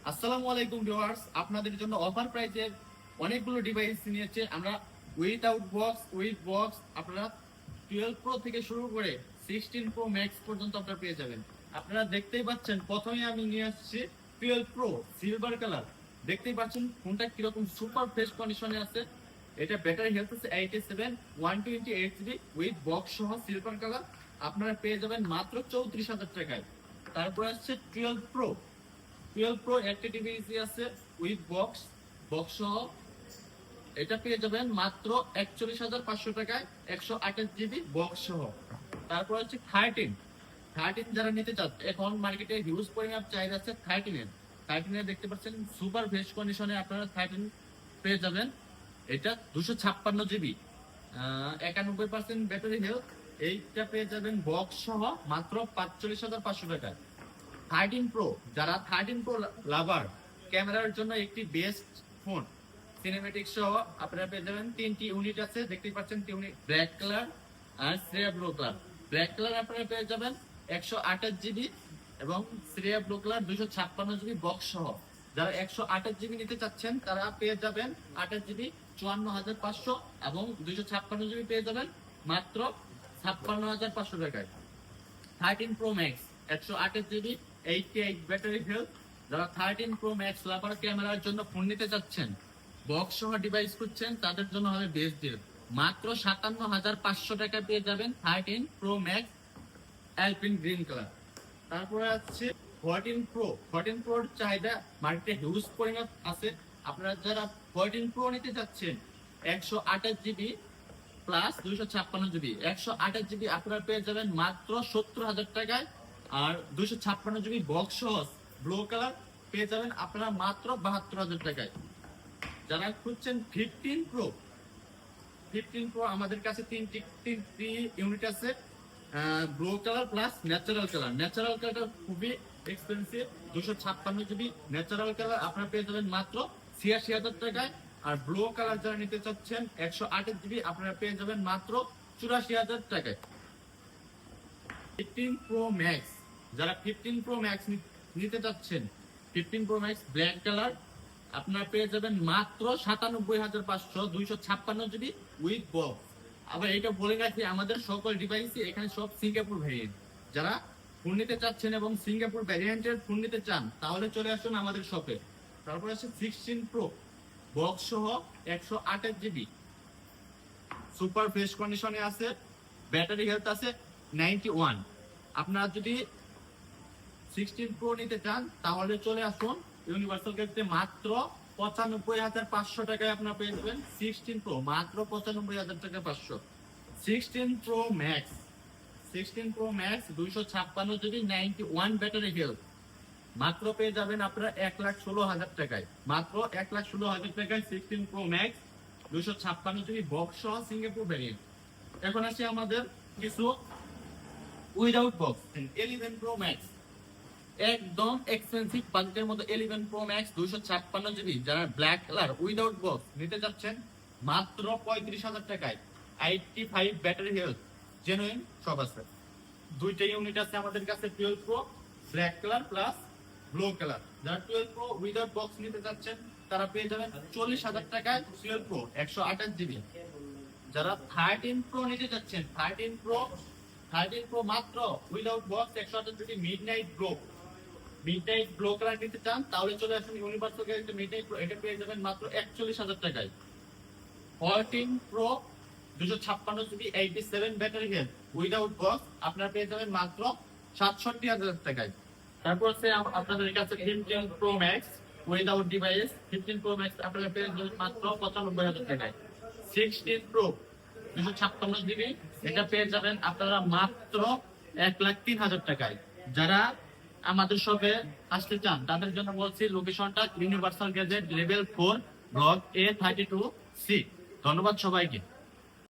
আসসালামু আলাইকুম ভিউয়ার্স, আপনাদের জন্য অফার প্রাইসে অনেকগুলো ডিভাইস নিয়েছে আমরা। উইথআউট বক্স, উইথ বক্স আপনারা 12 প্রো থেকে শুরু করে 16 প্রো ম্যাক্স পর্যন্ত আপনারা পেয়ে যাবেন। আপনারা দেখতেই পাচ্ছেন, প্রথমে আমি নিয়ে আসছি 12 প্রো সিলভার কালার। দেখতেই পাচ্ছেন ফোনটা কিরকম সুপার ফ্রেশ কন্ডিশনে আছে। এটা ব্যাটারি হেলথ আছে 87, 128 জিবি উইথ বক্স সহ সিলভার কালার। আপনারা পেয়ে যাবেন মাত্র 34,000 টাকায়। তারপর আসছে 12 প্রো। 12 প্রো একটা ডিভাইসই আছে উইথ বক্স, বক্স সহ। এটা পেয়ে যাবেন মাত্র 41,500 টাকায়, 128 জিবি বক্স সহ। তারপর হচ্ছে 13 যারা নিতে চাচ্ছে, এখন মার্কেটে হিউজ পরিমাণ চাহিদা আছে 13 এর দেখতে পাচ্ছেন সুপার ফ্রেশ কন্ডিশনে আপনারা 13 পেয়ে যাবেন। এটা 256 জিবি, 91% ব্যাটারি হেলথ। এইটা পেয়ে যাবেন বক্স সহ মাত্র 45,500 টাকায়। 13 প্রো, যারা 13 প্রো লাভার, ক্যামেরার জন্য একটি বেস্ট ফোন, সিনেমেটিক সহ আপনারা পেয়ে যাবেন। 3টি ইউনিট আছে, দেখতেই পাচ্ছেন 3 ইউনিট, ব্ল্যাক কালার আর sierra blue colour. Black colour আপনারা পেয়ে যাবেন 128 জিবি এবং sierra blue colour 256 GB box সহ। যারা 128 জিবি নিতে চাচ্ছেন তারা পেয়ে যাবেন 28 জিবি 54,500 এবং 256 জিবি পেয়ে যাবেন মাত্র 56,500 টাকায়। 13 pro max 128 GB 88 battery health. যারা 13 প্রো ম্যাক্স লাভার, ক্যামেরার জন্য ফোন নিতে চাচ্ছেন, বক্স সহ ডিভাইস খুঁজছেন, তাদের জন্য হবে বেস্ট ডিল। মাত্র 57,500 টাকা পেয়ে যাবেন 13 প্রো ম্যাক্স অ্যালপিন গ্রিন কালার। তারপরে আছে 14 প্রোর চাহিদা মার্কেটে হিউজ পরিমাণ আছে। আপনারা যারা 14 প্রো নিতে চাচ্ছেন, 128 জিবি প্লাস 256 জিবি, 128 জিবি আপনারা পেয়ে যাবেন মাত্র 70,000 টাকায়। আর 256 জিবি বক্স সহ ব্লু কালার পেয়ে যাবেন আপনারা মাত্র 72,000 টাকায়। যারা খুঁজছেন 15 প্রো আমাদের কাছে তিনটি ইউনিট আছে, blue colour plus natural colour. Natural colour খুবই এক্সপেন্সিভ, 256 জিবি ন্যাচারাল কালার আপনারা পেয়ে যাবেন মাত্র 86,000 টাকায়। আর ব্লু কালার যারা নিতে চাচ্ছেন 128 জিবি আপনারা পেয়ে যাবেন মাত্র 84,000 টাকায়। 15 প্রো ম্যাক্স, যারা 15 প্রো ম্যাক্স নিতে চাচ্ছেন, 15 প্রো ম্যাক্স ব্ল্যাক কালার আপনারা পেয়ে যাবেন মাত্র 97,500, 256 জিবি উইথ বক্স। আবার এটা বলে রাখি, আমাদের সকল ডিভাইস এখানে সব সিঙ্গাপুর ভ্যারিয়েন্ট। যারা ফোন নিতে চাচ্ছেন এবং সিঙ্গাপুর ভ্যারিয়েন্টের ফোন নিতে চান তাহলে চলে আসুন আমাদের শপে। তারপর আছে 16 প্রো বক্স সহ 128 জিবি সুপার ফ্রেশ কন্ডিশনে আছে, ব্যাটারি হেলথ আছে 91। আপনারা যদি 16 প্রো নিতে চান তাহলে চলে আসুন ইউনিভার্সাল গেটে, মাত্র 95,500 টাকায় আপনারা পেয়ে যাবেন 16 প্রো, মাত্র 95,000 টাকা 500। 16 pro max, 16 pro max 256 GB 91 battery health মাত্র পেয়ে যাবেন আপনারা 1,16,000 টাকায়, মাত্র 1,16,000 টাকায় 16 প্রো ম্যাক্স 256 জিবি বক্স সহ সিঙ্গাপুর ভ্যারিয়েন্ট। এখন আসি আমাদের কিছু উইদাউট বক্স। 11 প্রো ম্যাক্স একদম এক্সপেন্সিভ বাজেটের মধ্যে 11 প্রো ম্যাক্স 256 জিবি, যারা ব্ল্যাক কালার উইদাউট বক্স নিতে যাচ্ছেন মাত্র 35,000 টাকায়। 85 ব্যাটারি হেলথ, জেনুইন সব আছে। দুইটা ইউনিট আছে আমাদের কাছে 12 pro black colour plus blue colour. যারা 12 প্রো উইদাউট বক্স নিতে যাচ্ছেন তারা পেয়ে যাবেন 40,000 টাকায় 12 প্রো 128 জিবি। যারা 13 প্রো নিতে যাচ্ছেন, 13 প্রো মাত্র without box 128 GB midnight blue colour নিতে চান তাহলে চলে আসুন ইউনিভার্সাল গ্যালারিতে। মিডনাইট ব্লু এটা পেয়ে যাবেন মাত্র 41,000 টাকায়। 14 pro 256 GB 87 battery health without box আপনারা পেয়ে যাবেন মাত্র 67,000 টাকায়। তারপর আছে আপনাদের কাছে 15 pro max without device, 15 pro max আপনারা পেয়ে যাবেন মাত্র 95,000 টাকায়। 16 প্রো 256 জিবি এটা পেয়ে যাবেন আপনারা মাত্র 1,03,000 টাকায়। যারা আমাদের শপে আসতে চান তাদের জন্য বলছি লোকেশনটা universal gadget level 4 block A32C। ধন্যবাদ সবাইকে।